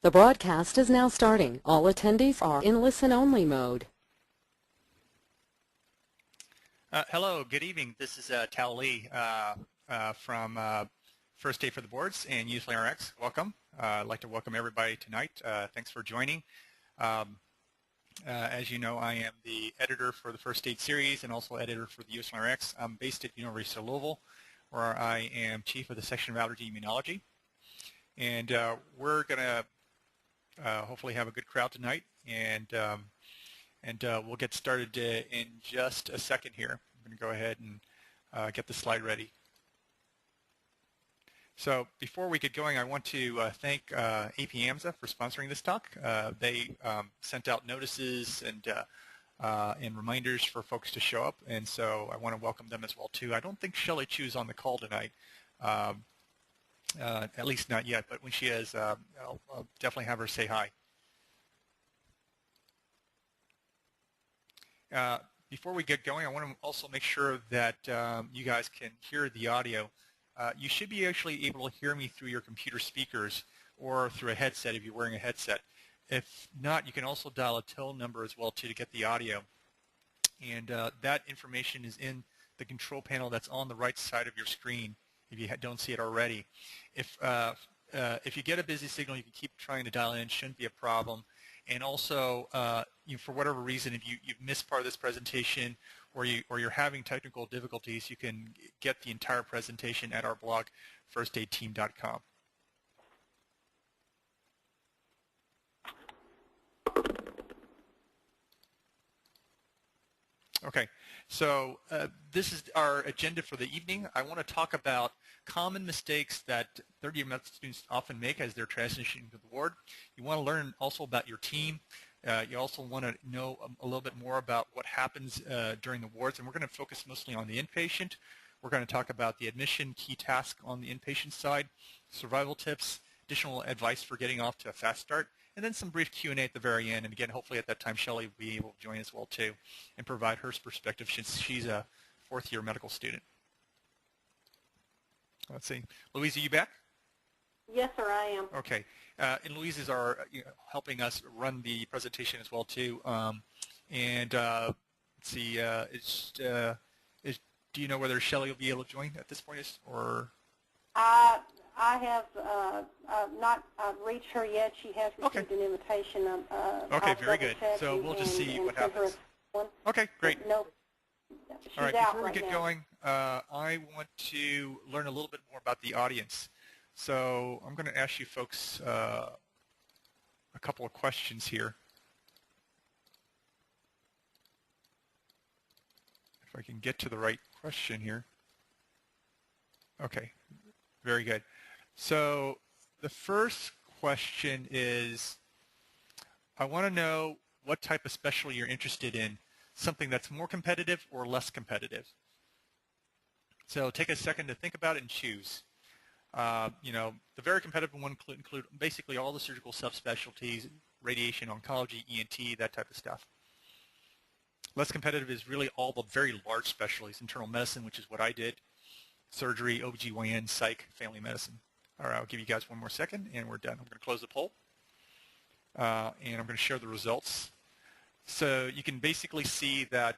The broadcast is now starting. All attendees are in listen-only mode. Hello, good evening. This is Tao Le from First Day for the Boards and USMLERx. Welcome. I'd like to welcome everybody tonight. Thanks for joining. As you know, I am the editor for the First Aid series and also editor for the USMLERx. I'm based at University of Louisville, where I am chief of the section of allergy immunology. And we're going to hopefully have a good crowd tonight, and we'll get started in just a second here. I'm going to go ahead and get the slide ready. So before we get going, I want to thank AP-AMSA for sponsoring this talk. They sent out notices and reminders for folks to show up, and so I want to welcome them as well too. I don't think Shelley Chu's on the call tonight. At least not yet, but when she is, I'll definitely have her say hi. Before we get going, I want to also make sure that you guys can hear the audio. You should be actually able to hear me through your computer speakers or through a headset if you're wearing a headset. If not, you can also dial a toll number as well too to get the audio. And that information is in the control panel that's on the right side of your screen if you don't see it already. If you get a busy signal, you can keep trying to dial in. Shouldn't be a problem. And also, for whatever reason, if you've missed part of this presentation or you're having technical difficulties, you can get the entire presentation at our blog, firstaidteam.com. Okay, so this is our agenda for the evening. I want to talk about common mistakes that third-year medical students often make as they're transitioning to the ward. You want to learn also about your team. You also want to know a little bit more about what happens during the wards, and we're going to focus mostly on the inpatient. We're going to talk about the admission key task on the inpatient side, survival tips, additional advice for getting off to a fast start, and then some brief Q&A at the very end. And again, hopefully at that time, Shelley will be able to join as well too and provide her perspective since she's a fourth-year medical student. Let's see. Louise, are you back? Yes, sir, I am. Okay. And Louise is helping us run the presentation as well too. Let's see. Do you know whether Shelley will be able to join at this point, or? I have not reached her yet. She has received an invitation. Okay, very good. So we'll just see what happens. Okay, great. No, she's all right, out before we get going, I want to learn a little bit more about the audience. So I'm going to ask you folks a couple of questions here. If I can get to the right question here. Okay, very good. So the first question is, I want to know what type of specialty you're interested in, something that's more competitive or less competitive. So take a second to think about it and choose. The very competitive one include basically all the surgical subspecialties, radiation, oncology, ENT, that type of stuff. Less competitive is really all the very large specialties, internal medicine, which is what I did, surgery, OBGYN, psych, family medicine. All right, I'll give you guys one more second, and we're done. I'm going to close the poll, and I'm going to share the results. So you can basically see that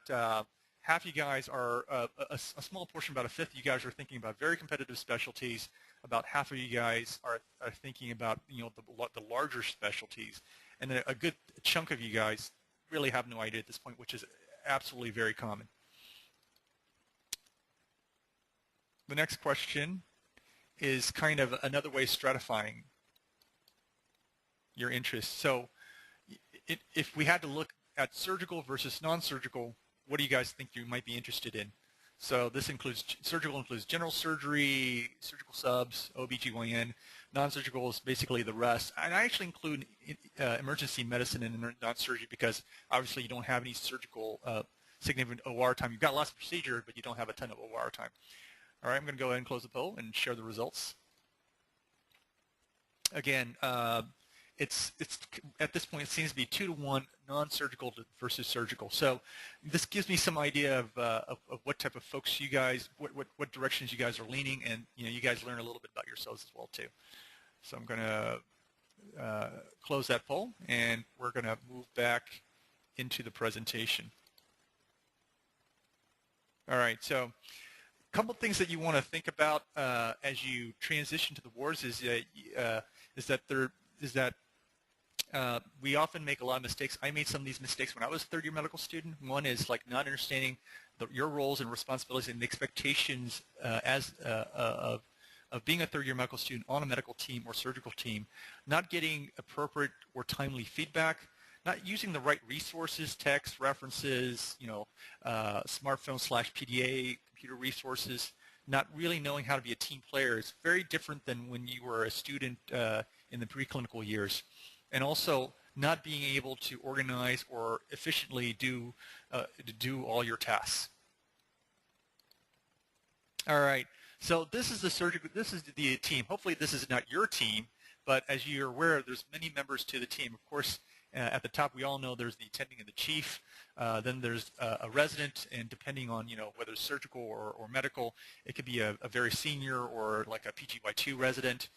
half you guys are, a small portion, about a fifth of you guys are thinking about very competitive specialties. About half of you guys are thinking about the larger specialties, and then a good chunk of you guys really have no idea at this point, which is absolutely very common. The next question is kind of another way of stratifying your interests. So if we had to look at surgical versus non-surgical, what do you guys think you might be interested in? So this includes, surgical includes general surgery, surgical subs, OBGYN. Non-surgical is basically the rest. And I actually include emergency medicine and non-surgery because obviously you don't have any surgical significant OR time. You've got lots of procedure, but you don't have a ton of OR time. All right, I'm going to go ahead and close the poll and share the results. Again, it's at this point it seems to be 2-to-1 non-surgical versus surgical. So this gives me some idea of what type of folks you guys, what directions you guys are leaning, and you guys learn a little bit about yourselves as well too. So I'm going to close that poll, and we're going to move back into the presentation. All right, so a couple things that you want to think about as you transition to the wards is that we often make a lot of mistakes. I made some of these mistakes when I was a third-year medical student. One is like not understanding your roles and responsibilities and the expectations of being a third-year medical student on a medical team or surgical team, not getting appropriate or timely feedback, not using the right resources, text, references, smartphone/PDA, computer resources, not really knowing how to be a team player. It's very different than when you were a student in the preclinical years. And also not being able to organize or efficiently do all your tasks. All right, so this is the team. Hopefully this is not your team, but as you're aware, there's many members to the team. Of course, at the top, we all know there's the attending and the chief. Then there's a resident, and depending on whether it's surgical or medical, it could be a very senior or like a PGY2 resident.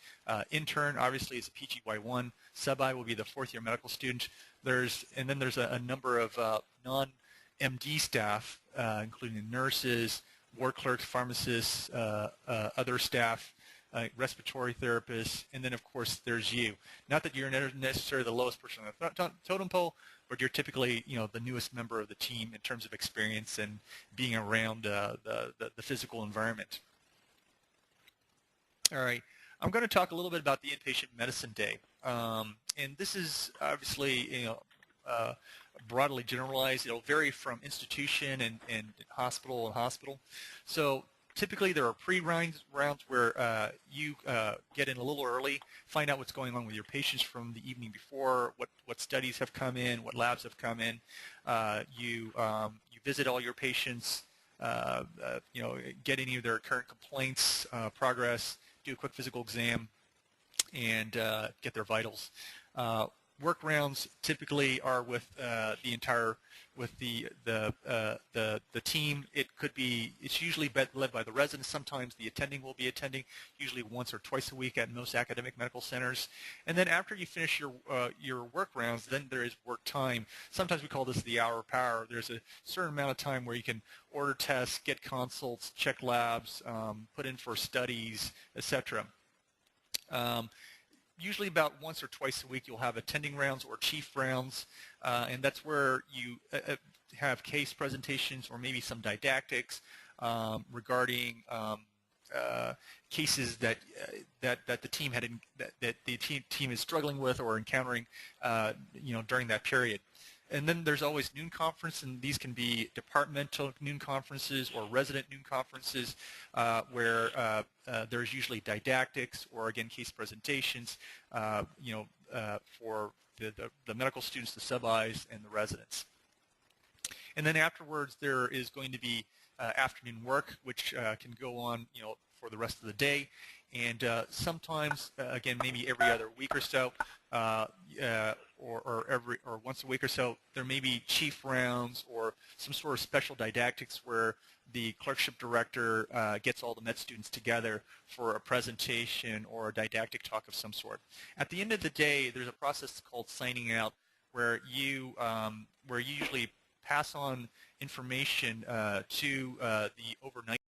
Intern obviously is a PGY1. Sub-I will be the fourth-year medical student. And then there's a number of non-MD staff, including nurses, ward clerks, pharmacists, other staff, respiratory therapists, and then of course there's you. Not that you're necessarily the lowest person on the totem pole, but you're typically the newest member of the team in terms of experience and being around the physical environment. All right, I'm going to talk a little bit about the inpatient medicine day, and this is obviously broadly generalized. It'll vary from institution and hospital. So typically there are pre-rounds where you get in a little early, find out what's going on with your patients from the evening before, what studies have come in, what labs have come in. You visit all your patients, get any of their current complaints, progress, do a quick physical exam, and get their vitals. Work rounds typically are with the team. It's usually led by the residents. Sometimes the attending will be attending, usually once or twice a week at most academic medical centers. And then after you finish your work rounds, then there is work time. Sometimes we call this the hour of power. There's a certain amount of time where you can order tests, get consults, check labs, put in for studies, etc. Usually about once or twice a week you'll have attending rounds or chief rounds, and that's where you have case presentations or maybe some didactics regarding cases that the team team is struggling with or encountering during that period. And then there's always noon conference, and these can be departmental noon conferences or resident noon conferences where there's usually didactics or, again, case presentations, for the medical students, the sub-Is, and the residents. And then afterwards there is going to be afternoon work, which can go on, for the rest of the day. And sometimes, again, maybe every other week or so, or once a week or so, there may be chief rounds or some sort of special didactics where the clerkship director gets all the med students together for a presentation or a didactic talk of some sort. At the end of the day, there's a process called signing out where you usually pass on information to the overnight